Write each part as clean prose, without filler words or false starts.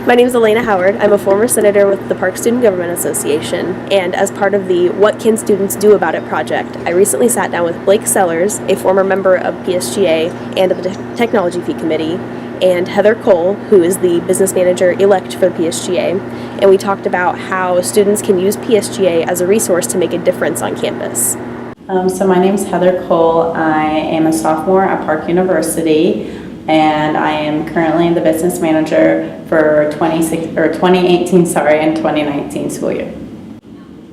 My name is Elena Howard. I'm a former senator with the Park Student Government Association, and as part of the What Can Students Do About It project, I recently sat down with Blake Sellers, a former member of PSGA and of the Technology Fee Committee, and Heather Cole, who is the business manager-elect for the PSGA, and we talked about how students can use PSGA as a resource to make a difference on campus. So my name is Heather Cole. I am a sophomore at Park University, and I am currently the business manager for 2018 and 2019 school year.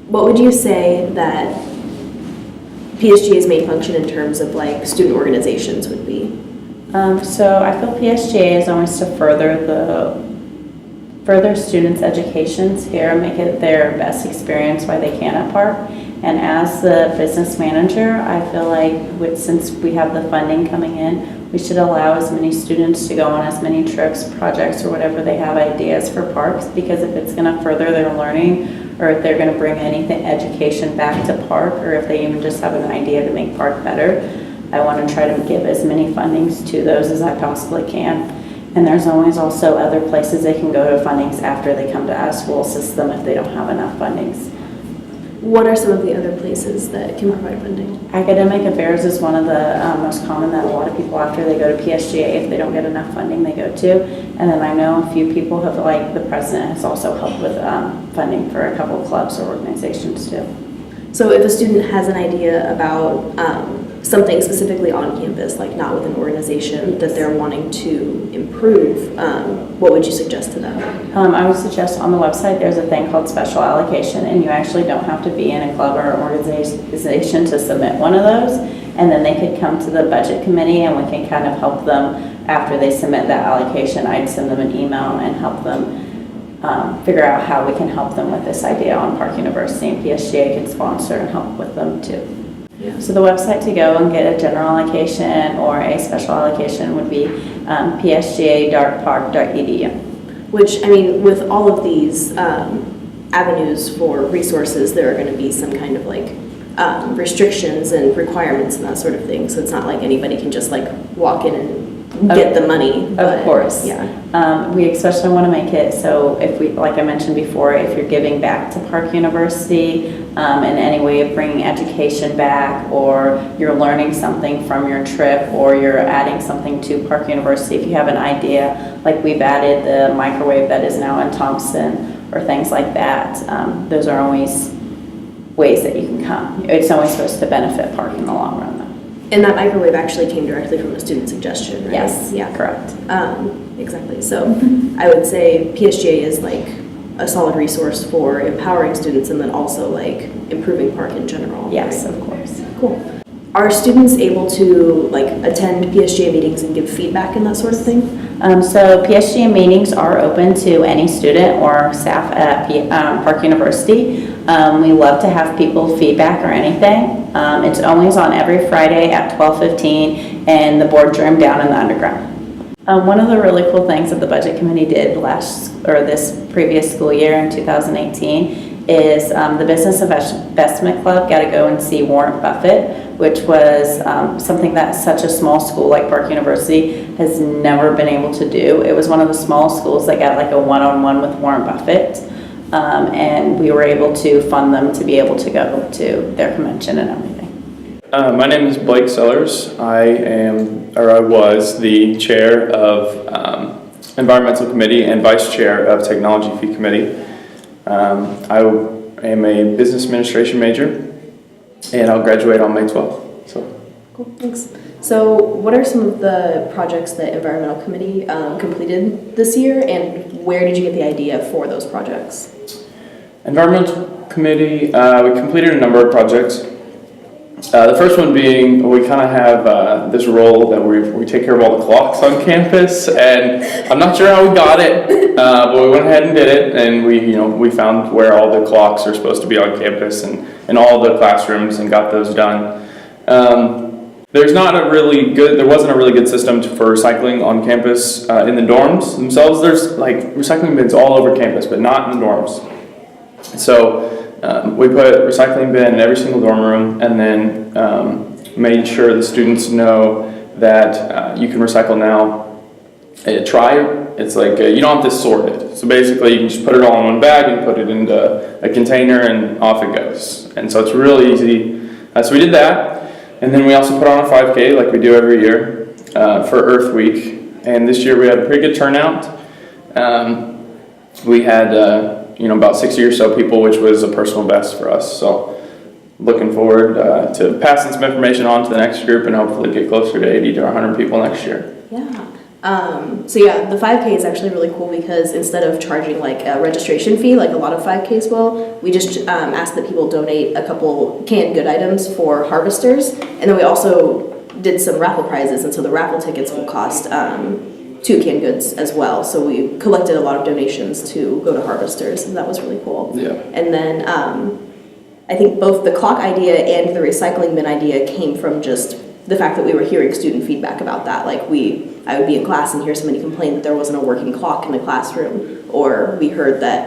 What would you say that PSGA's main function in terms of like student organizations would be? So I feel PSGA is always to further students' educations here, make it their best experience while they can at Park. And as the business manager, I feel like since we have the funding coming in, we should allow as many students to go on as many trips, projects, or whatever they have ideas for parks, because if it's going to further their learning, or if they're going to bring anything education back to Park, or if they even just have an idea to make Park better, I want to try to give as many fundings to those as I possibly can. And there's always also other places they can go to fundings after they come to us. We'll assist them if they don't have enough fundings. What are some of the other places that can provide funding? Academic affairs is one of the most common that a lot of people, after they go to PSGA, if they don't get enough funding, they go to. And then I know a few people have, like the president has also helped with funding for a couple of clubs or organizations too. So if a student has an idea about something specifically on campus, like not with an organization, that they're wanting to improve, what would you suggest to them? I would suggest on the website there's a thing called special allocation, and you actually don't have to be in a club or organization to submit one of those. And then they could come to the budget committee and we can kind of help them after they submit that allocation. I'd send them an email and help them figure out how we can help them with this idea on Park University, and PSGA can sponsor and help with them too. Yeah. So the website to go and get a general allocation or a special allocation would be psga.park.edu. Which, I mean, with all of these avenues for resources, there are going to be some kind of like restrictions and requirements and that sort of thing. So it's not like anybody can just like walk in and get the money. Of course. Yeah. We especially want to make it so if we, like I mentioned before, if you're giving back to Park University in any way of bringing education back, or you're learning something from your trip, or you're adding something to Park University, if you have an idea, like we've added the microwave that is now in Thompson, or things like that, those are always ways that you can come. It's always supposed to benefit Park in the long run, though. And that microwave actually came directly from a student suggestion, right? Yes, yeah, correct. Exactly. So I would say PSGA is like a solid resource for empowering students and then also like improving Park in general. Yes, right? of course. Cool. Are students able to like attend PSGA meetings and give feedback and that sort of thing? So PSGA meetings are open to any student or staff at Park University. We love to have people feedback or anything. It's always on every Friday at 12:15 in the boardroom down in the underground. One of the really cool things that the budget committee did this previous school year in 2018 is the Business Investment Club got to go and see Warren Buffett, which was something that such a small school like Park University has never been able to do. It was one of the small schools that got like a one-on-one with Warren Buffett, and we were able to fund them to be able to go to their convention and everything. My name is Blake Sellers. I was the chair of Environmental Committee and vice chair of Technology Fee Committee. I am a business administration major, and I'll graduate on May 12th. So. Cool, thanks. So what are some of the projects that Environmental Committee completed this year, and where did you get the idea for those projects? Environmental Committee, we completed a number of projects. The first one being, we kind of have this role that we take care of all the clocks on campus, and I'm not sure how we got it, but we went ahead and did it, and we found where all the clocks are supposed to be on campus and in all the classrooms, and got those done. There wasn't a really good system for recycling on campus in the dorms themselves. There's like recycling bins all over campus, but not in the dorms. So we put a recycling bin in every single dorm room, and then made sure the students know that you can recycle now. Try It's like you don't have to sort it. So basically, you can just put it all in one bag and put it into a container, and off it goes. And so it's really easy. So we did that, and then we also put on a 5K like we do every year for Earth Week. And this year we had a pretty good turnout. We had about 60 or so people, which was a personal best for us. So looking forward to passing some information on to the next group and hopefully get closer to 80 to 100 people next year. Yeah. So yeah, the 5K is actually really cool because instead of charging like a registration fee, like a lot of 5Ks will, we just asked that people donate a couple canned good items for harvesters. And then we also did some raffle prizes. And so the raffle tickets will cost 2 canned goods as well. So we collected a lot of donations to go to harvesters, and that was really cool. Yeah. And then I think both the clock idea and the recycling bin idea came from just the fact that we were hearing student feedback about that. Like I would be in class and hear somebody complain that there wasn't a working clock in the classroom, or we heard that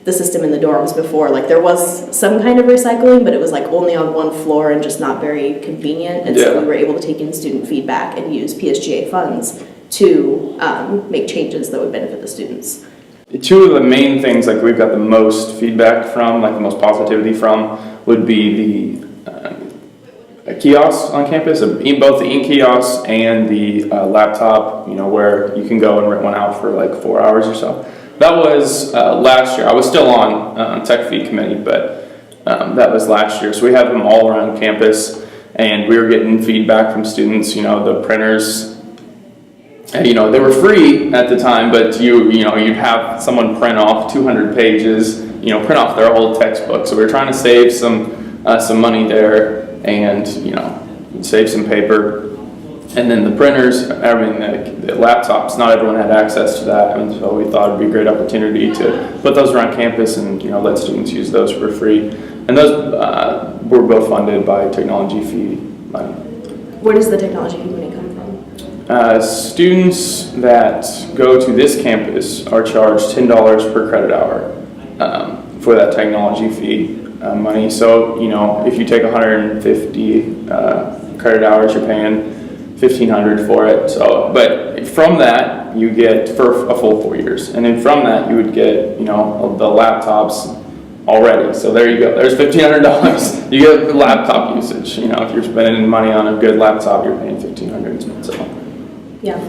the system in the dorms before, like there was some kind of recycling, but it was like only on one floor and just not very convenient. And so we were able to take in student feedback and use PSGA funds to make changes that would benefit the students. Two of the main things like we've got the most feedback from, like the most positivity from, would be the kiosks on campus, both the e-kiosks and the laptop, where you can go and rent one out for like 4 hours or so. That was last year. I was still on Tech Fee committee, but that was last year. So we have them all around campus, and we were getting feedback from students. The printers, they were free at the time, but you'd have someone print off 200 pages, print off their whole textbook. So we were trying to save some money there, and save some paper. And then the printers, the laptops, not everyone had access to that, and so we thought it'd be a great opportunity to put those around campus and let students use those for free. And those were both funded by technology fee money. Where does the technology fee money come from? Students that go to this campus are charged $10 per credit hour for that technology fee money. So, if you take 150 credit hours, you're paying $1,500 for it. So, but from that, you get for a full 4 years. And then from that, you would get, the laptops already. So there you go. There's $1,500. You get the laptop usage. If you're spending money on a good laptop, you're paying $1,500. So. Yeah.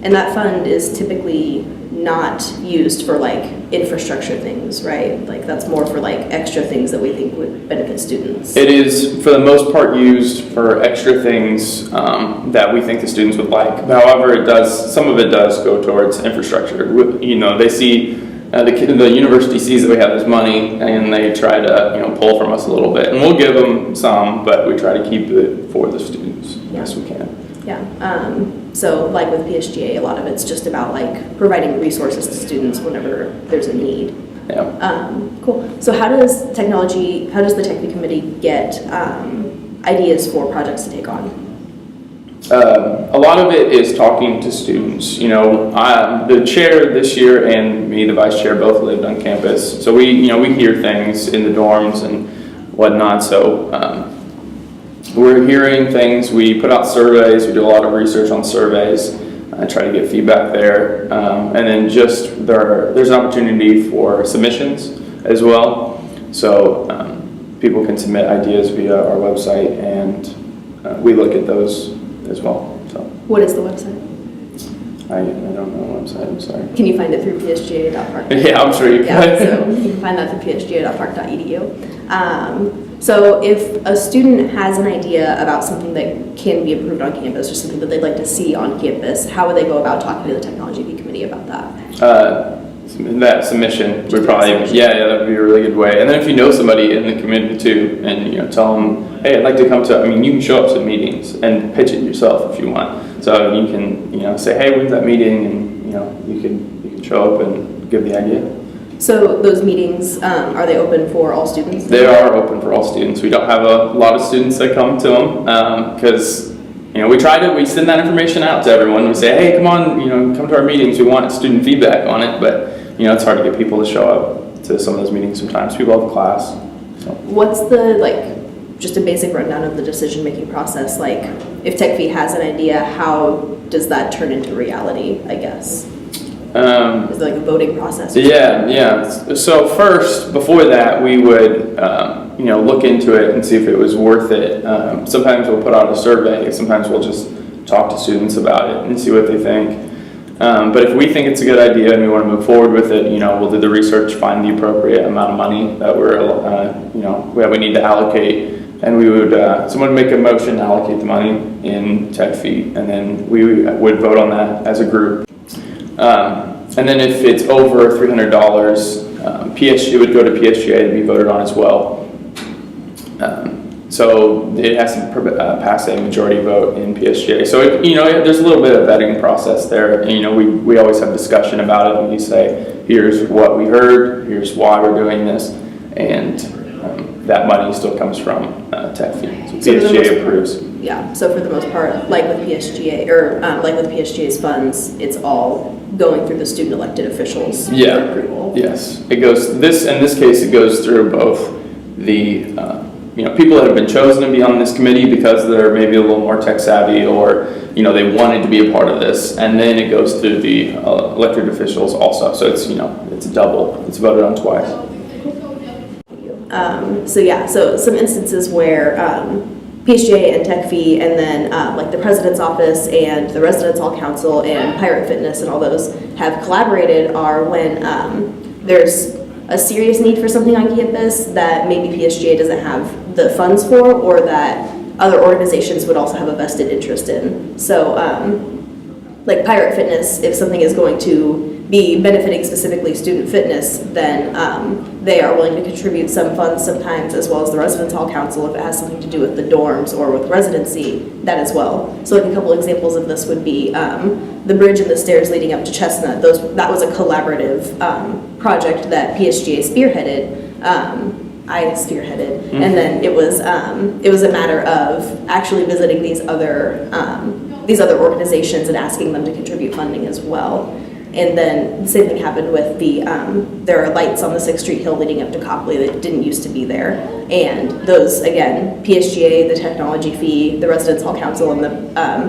And that fund is typically not used for like infrastructure things, right? Like that's more for like extra things that we think would benefit students. It is for the most part used for extra things that we think the students would like. However, some of it does go towards infrastructure. They see the university sees that we have this money, and they try to pull from us a little bit, and we'll give them some, but we try to keep it for the students as we can. Yeah. So like with PSGA, a lot of it's just about like providing resources to students whenever there's a need. Yeah. Cool. So how does the Tech Fee Committee get ideas for projects to take on? A lot of it is talking to students. The chair this year and me, the vice chair, both lived on campus. So we hear things in the dorms and whatnot. So we're hearing things. We put out surveys. We do a lot of research on surveys. Try to get feedback there. And then there's an opportunity for submissions as well. So people can submit ideas via our website, and we look at those as well. So. What is the website? I don't know the website, I'm sorry. Can you find it through psga.park? Yeah, I'm sure you can. Yeah, so you can find that through psga.park.edu. So if a student has an idea about something that can be improved on campus or something that they'd like to see on campus, how would they go about talking to the Technology Fee Committee about that? That submission would probably, that would be a really good way. And then if you know somebody in the community too, and tell them, hey, I'd like to come to, you can show up to meetings and pitch it yourself if you want. So you can, say, hey, when's that meeting? And, you can show up and give the idea. So those meetings, are they open for all students? They are open for all students. We don't have a lot of students that come to them because, we send that information out to everyone. We say, hey, come on, come to our meetings. We want student feedback on it, but it's hard to get people to show up to some of those meetings sometimes. People have class. So. What's just a basic rundown of the decision-making process? Like, if Tech Fee has an idea, how does that turn into reality, I guess? Is there like a voting process? Yeah. So first, before that, we would, look into it and see if it was worth it. Sometimes we'll put out a survey. Sometimes we'll just talk to students about it and see what they think. But if we think it's a good idea and we want to move forward with it, we'll do the research, find the appropriate amount of money that that we need to allocate, and we would someone would make a motion to allocate the money in tech fee, and then we would vote on that as a group. And then if it's over $300, it would go to PSGA to be voted on as well. So it has to pass a majority vote in PSGA. So there's a little bit of vetting process there. We always have discussion about it, and we say, here's what we heard, here's why we're doing this, and that money still comes from tech fee. So PSGA approves. Yeah. So for the most part, like with PSGA or like with PSGA's funds, it's all going through the student elected officials. Yeah. For approval. Yes. It goes. In this case, it goes through both the people that have been chosen to be on this committee because they're maybe a little more tech savvy, or they wanted to be a part of this, and then it goes through the elected officials also. So it's it's double. It's voted on twice. So some instances where PSGA and Tech Fee, and then like the President's Office and the Residence Hall Council and Pirate Fitness and all those have collaborated are when there's a serious need for something on campus that maybe PSGA doesn't have the funds for, or that other organizations would also have a vested interest in. So like Pirate Fitness, if something is going to be benefiting specifically student fitness, then they are willing to contribute some funds sometimes, as well as the Residence Hall Council if it has something to do with the dorms or with residency, that as well. So like a couple examples of this would be the bridge and the stairs leading up to Chestnut. That was a collaborative project that PSGA spearheaded. I spearheaded, and then it was a matter of actually visiting these other organizations and asking them to contribute funding as well. And then the same thing happened with there are lights on the 6th Street Hill leading up to Copley that didn't used to be there. And those, again, PSGA, the Technology Fee, the Residence Hall Council, and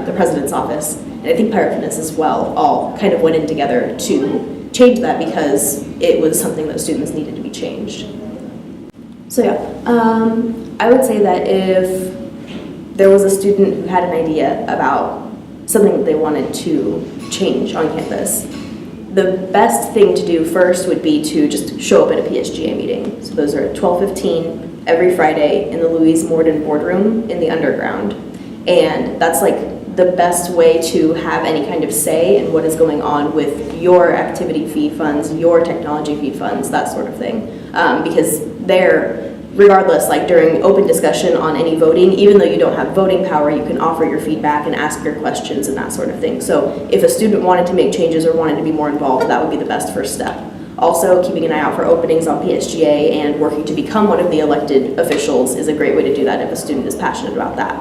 the President's Office, and I think Pirate Fitness as well, all kind of went in together to change that because it was something that students needed to be changed. So yeah, I would say that if there was a student who had an idea about something that they wanted to change on campus, the best thing to do first would be to just show up at a PSGA meeting. So those are at 12:15 every Friday in the Louise Morden boardroom in the underground. And that's like the best way to have any kind of say in what is going on with your activity fee funds, your technology fee funds, that sort of thing. Because regardless, like during open discussion on any voting, even though you don't have voting power, you can offer your feedback and ask your questions and that sort of thing. So if a student wanted to make changes or wanted to be more involved, that would be the best first step. Also, keeping an eye out for openings on PSGA and working to become one of the elected officials is a great way to do that if a student is passionate about that.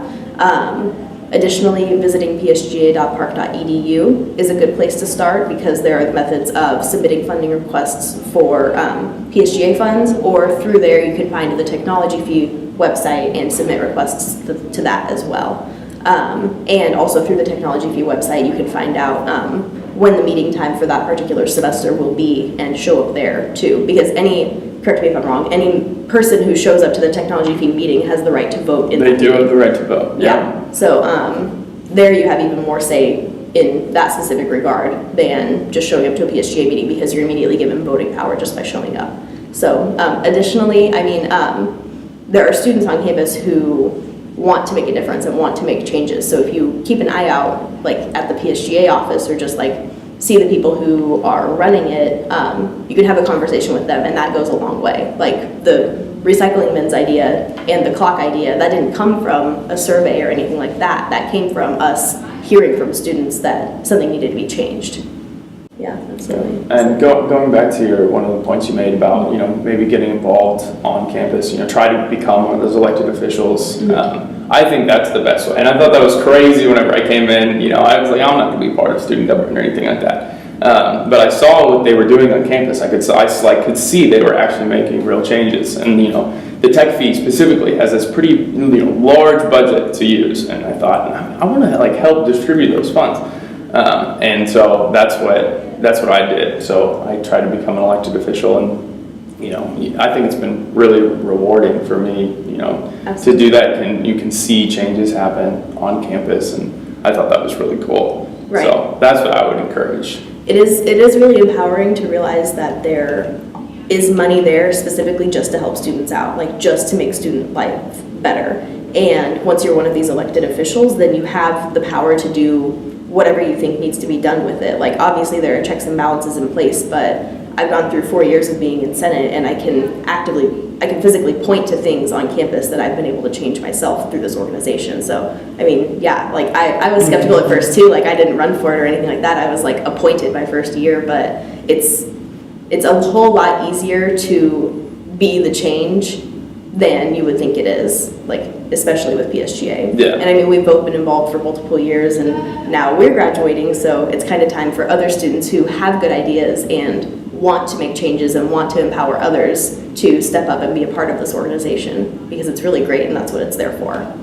Additionally, visiting psga.park.edu is a good place to start because there are the methods of submitting funding requests for PSGA funds, or through there you can find the Technology Fee website and submit requests to that as well. And also through the Technology Fee website you can find out when the meeting time for that particular semester will be and show up there too, because correct me if I'm wrong, any person who shows up to the Technology Fee meeting has the right to vote. They do have the right to vote. Yeah. So there you have even more say in that specific regard than just showing up to a PSGA meeting, because you're immediately given voting power just by showing up. So additionally, I mean, there are students on campus who want to make a difference and want to make changes. So if you keep an eye out, like at the PSGA office, or just like see the people who are running it, you can have a conversation with them, and that goes a long way. Like the recycling bins idea and the clock idea, that didn't come from a survey or anything like that. That came from us hearing from students that something needed to be changed. Yeah, absolutely. And going back to one of the points you made about maybe getting involved on campus, try to become one of those elected officials. Mm-hmm. I think that's the best way. And I thought that was crazy whenever I came in. I was like, I'm not going to be part of student government or anything like that. But I saw what they were doing on campus. I could see they were actually making real changes. And the tech fee specifically has this pretty large budget to use. And I thought, I want to help distribute those funds. And so that's what that's what I did. So I tried to become an elected official, and I think it's been really rewarding for me, to do that, and you can see changes happen on campus, and I thought that was really cool. Right. So that's what I would encourage. It is really empowering to realize that there is money there specifically just to help students out, like just to make student life better. And once you're one of these elected officials, then you have the power to do whatever you think needs to be done with it. Like obviously there are checks and balances in place, but I've gone through 4 years of being in Senate, and I can physically point to things on campus that I've been able to change myself through this organization. So, I mean, yeah, like I was skeptical at first too. Like I didn't run for it or anything like that. I was like appointed my first year, but it's a whole lot easier to be the change than you would think it is, like especially with PSGA. Yeah. And I mean, we've both been involved for multiple years, and now we're graduating, so it's kind of time for other students who have good ideas and want to make changes and want to empower others to step up and be a part of this organization, because it's really great and that's what it's there for.